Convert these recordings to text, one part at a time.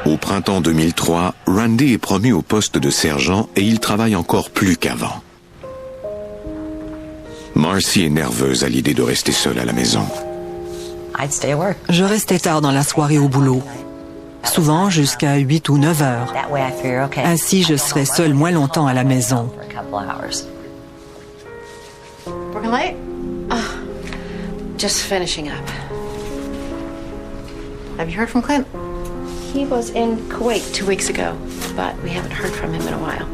Au printemps 2003, Randy est promu au poste de sergent et il travaille encore plus qu'avant. Marcy est nerveuse à l'idée de rester seule à la maison. Je restais tard dans la soirée au boulot, souvent jusqu'à 8 ou 9 heures. Ainsi, je serais seule moins longtemps à la maison. Working late? Just finishing up. Have you heard from Clint? He was in Kuwait 2 weeks ago, but we haven't heard from him in a while.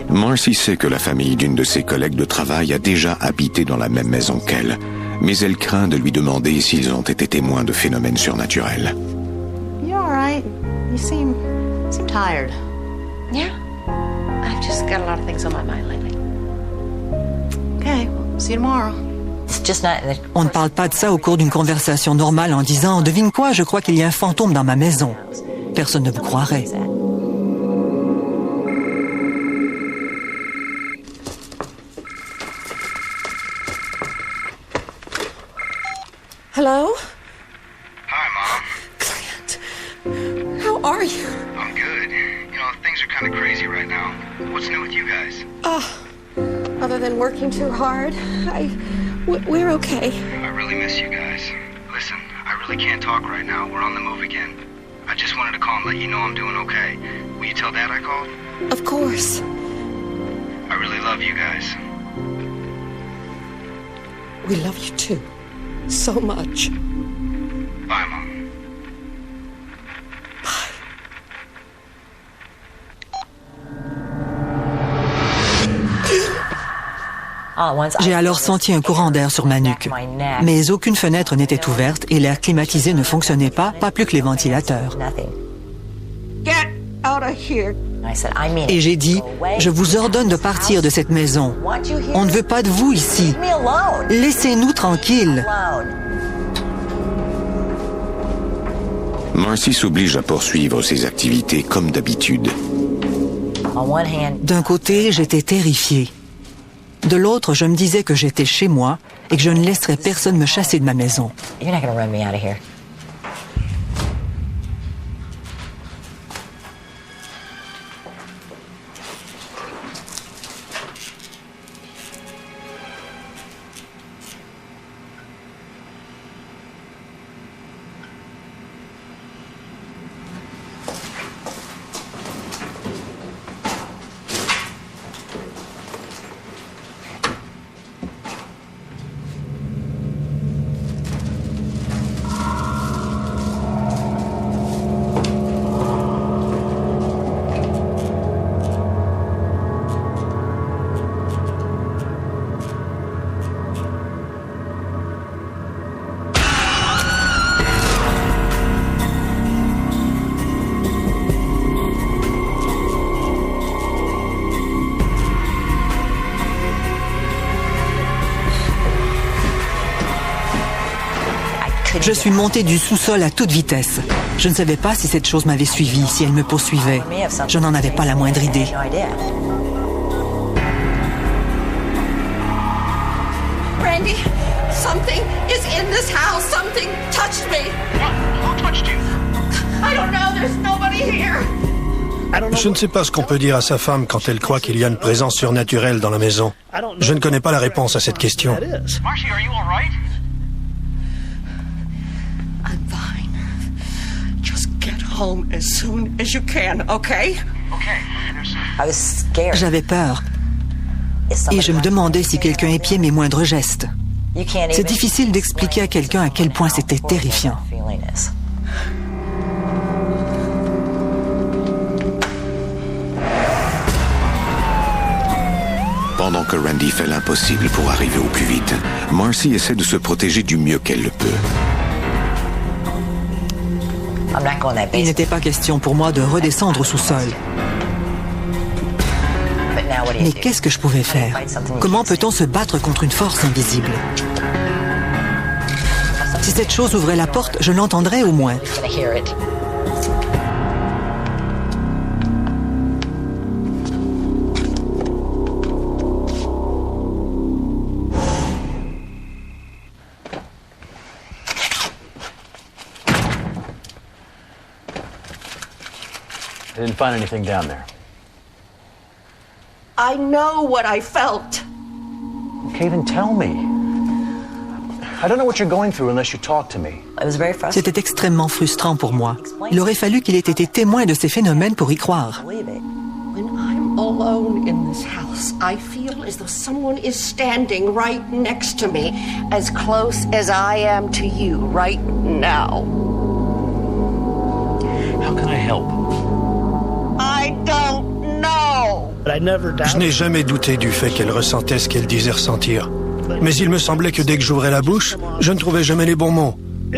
Marcy sait que la famille d'une de ses collègues de travail a déjà habité dans la même maison qu'elle, mais elle craint de lui demander s'ils ont été témoins de phénomènes surnaturels. You all right? You seem tired. Yeah. I've just got a lot of things on my mind lately. Okay, well, see you tomorrow. On ne parle pas de ça au cours d'une conversation normale en disant « Devine quoi, je crois qu'il y a un fantôme dans ma maison. » Personne ne vous croirait. Hello? Hi, Mom. Clint, how are you? I'm good. You know, things are kind of crazy right now. What's new with you guys? Other than working too hard, we're okay. I really miss you guys. Listen, I really can't talk right now. We're on the move again. I just wanted to call and let you know I'm doing okay. Will you tell Dad I called? Of course. I really love you guys. We love you too. So much. Bye, Mom. Bye. J'ai alors senti un courant d'air sur ma nuque. Mais aucune fenêtre n'était ouverte et l'air climatisé ne fonctionnait pas plus que les ventilateurs. Get out of here. Et j'ai dit, je vous ordonne de partir de cette maison. On ne veut pas de vous ici. Laissez-nous tranquilles. Marcy s'oblige à poursuivre ses activités comme d'habitude. D'un côté, j'étais terrifiée. De l'autre, je me disais que j'étais chez moi et que je ne laisserais personne me chasser de ma maison. Je suis montée du sous-sol à toute vitesse. Je ne savais pas si cette chose m'avait suivie, si elle me poursuivait. Je n'en avais pas la moindre idée. Randy, something is in this house. Something touched me. Who touched you? I don't know. There's nobody here. Je ne sais pas ce qu'on peut dire à sa femme quand elle croit qu'il y a une présence surnaturelle dans la maison. Je ne connais pas la réponse à cette question. Marcy, are you all right? I'm fine. Just get home as soon as you can, okay? Okay. J'avais peur. Et je me demandais si quelqu'un épiait mes moindres gestes. C'est difficile d'expliquer à quelqu'un à quel point c'était terrifiant. Pendant que Randy fait l'impossible pour arriver au plus vite, Marcy essaie de se protéger du mieux qu'elle le peut. Il n'était pas question pour moi de redescendre au sous-sol. Mais qu'est-ce que je pouvais faire? Comment peut-on se battre contre une force invisible? Si cette chose ouvrait la porte, je l'entendrais au moins. I didn't find anything down there. I know what I felt. Okay, then tell me. I don't know what you're going through unless you talk to me. C'était extrêmement frustrant pour moi. Il aurait fallu qu'il ait été témoin de ces phénomènes pour y croire. When I'm alone in this house, I feel as though someone is standing right next to me, as close as I am to you right now. How can I help? I don't know. Je n'ai jamais douté du fait qu'elle ressentait ce qu'elle disait ressentir. Mais il me semblait que dès que j'ouvrais la bouche, je ne trouvais jamais les bons mots.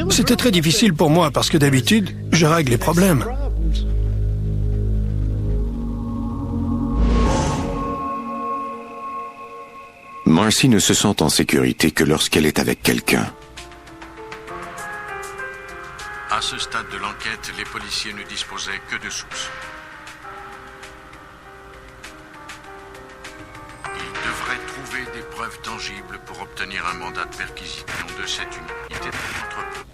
C'était très difficile pour moi parce que d'habitude, je règle les problèmes. Marcy ne se sent en sécurité que lorsqu'elle est avec quelqu'un. À ce stade de l'enquête, les policiers ne disposaient que de soupçons. Ils devraient trouver des preuves tangibles pour obtenir un mandat de perquisition de cette unité de l'entreprise.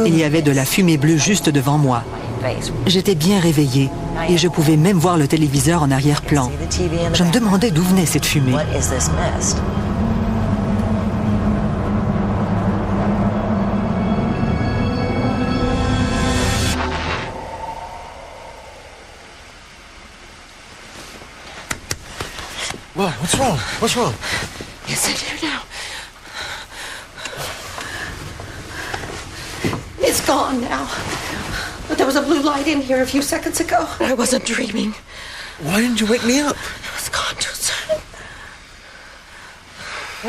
Il y avait de la fumée bleue juste devant moi. J'étais bien réveillée et je pouvais même voir le téléviseur en arrière-plan. Je me demandais d'où venait cette fumée. What? What's wrong? What's wrong? It's in here now. It's gone now. But there was a blue light in here a few seconds ago. I wasn't dreaming. Why didn't you wake me up? It was gone too soon.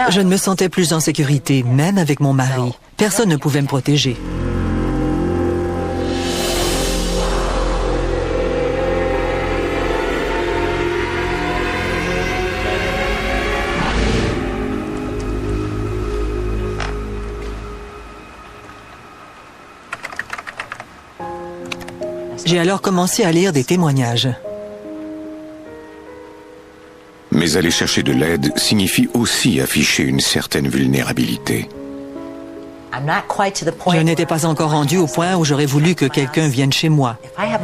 Je ne me sentais plus en sécurité, même avec mon mari. Personne ne pouvait me protéger. J'ai alors commencé à lire des témoignages. Mais aller chercher de l'aide signifie aussi afficher une certaine vulnérabilité. Je n'étais pas encore rendue au point où j'aurais voulu que quelqu'un vienne chez moi.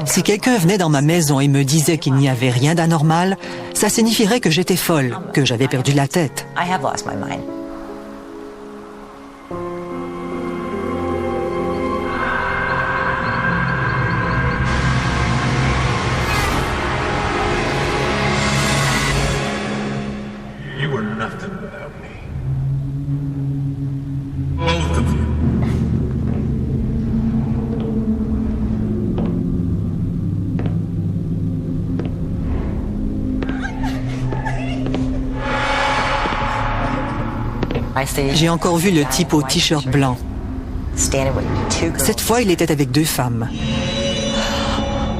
Si quelqu'un venait dans ma maison et me disait qu'il n'y avait rien d'anormal, ça signifierait que j'étais folle, que j'avais perdu la tête. J'ai encore vu le type au t-shirt blanc. Cette fois, il était avec deux femmes.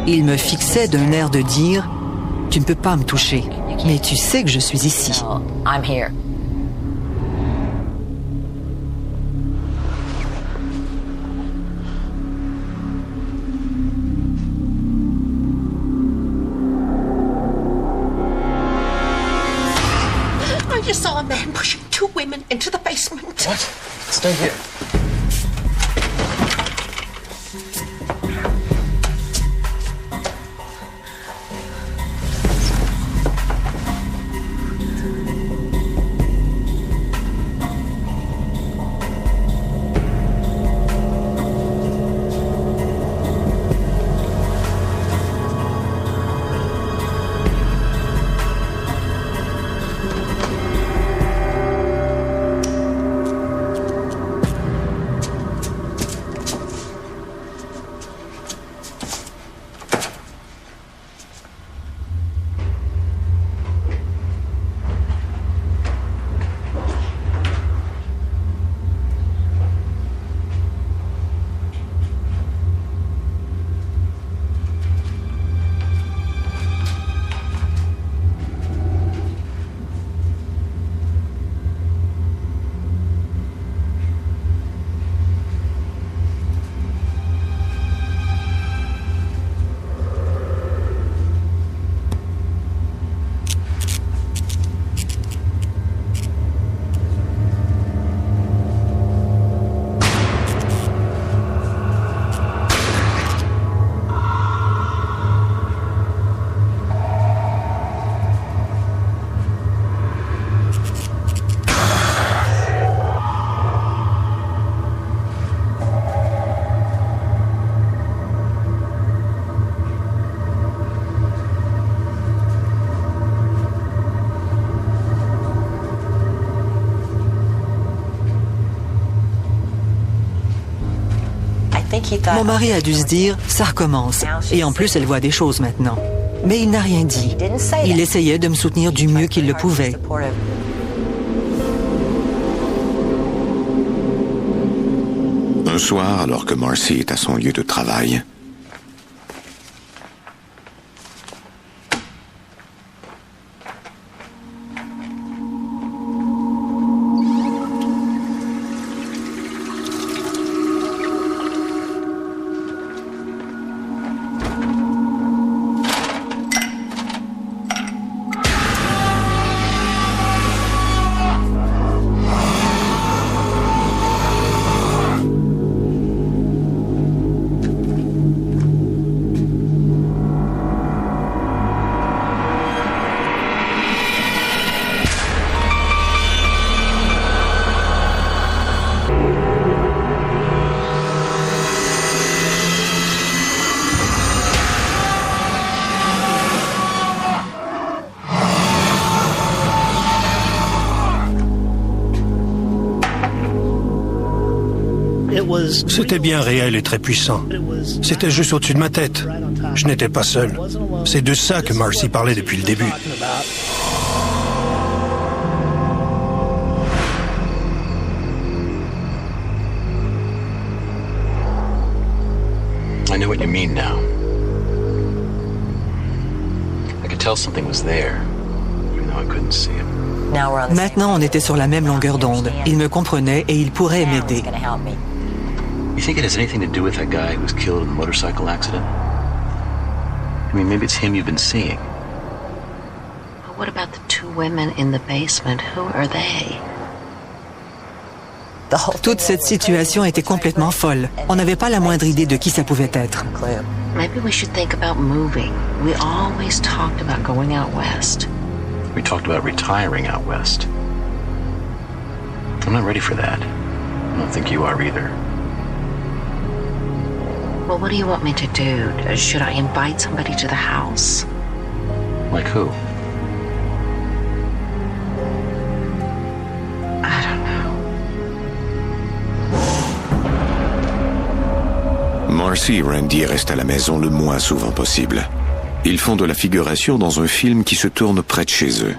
Il me fixait d'un air de dire « Tu ne peux pas me toucher, mais tu sais que je suis ici. » I just saw a man pushing two women into the basement. What? Stay here. Mon mari a dû se dire, ça recommence. Et en plus, elle voit des choses maintenant. Mais il n'a rien dit. Il essayait de me soutenir du mieux qu'il le pouvait. Un soir, alors que Marcy est à son lieu de travail, c'était bien réel et très puissant. C'était juste au-dessus de ma tête. Je n'étais pas seul. C'est de ça que Marcy parlait depuis le début. I know what you mean now. I could tell something was there, even though I couldn't see it. Maintenant, on était sur la même longueur d'onde. Il me comprenait et il pourrait m'aider. You think it has anything to do with that guy who was killed in the motorcycle accident? I mean, maybe it's him you've been seeing. But what about the two women in the basement? Who are they? Toute cette situation était complètement folle. On n'avait pas la moindre idée de qui ça pouvait être. Maybe we should think about moving. We always talked about going out west. We talked about retiring out west. I'm not ready for that. I don't think you are either. Well, what do you want me to do? Should I invite somebody to the house? Like who? I don't know. Marcy et Randy restent à la maison le moins souvent possible. Ils font de la figuration dans un film qui se tourne près de chez eux.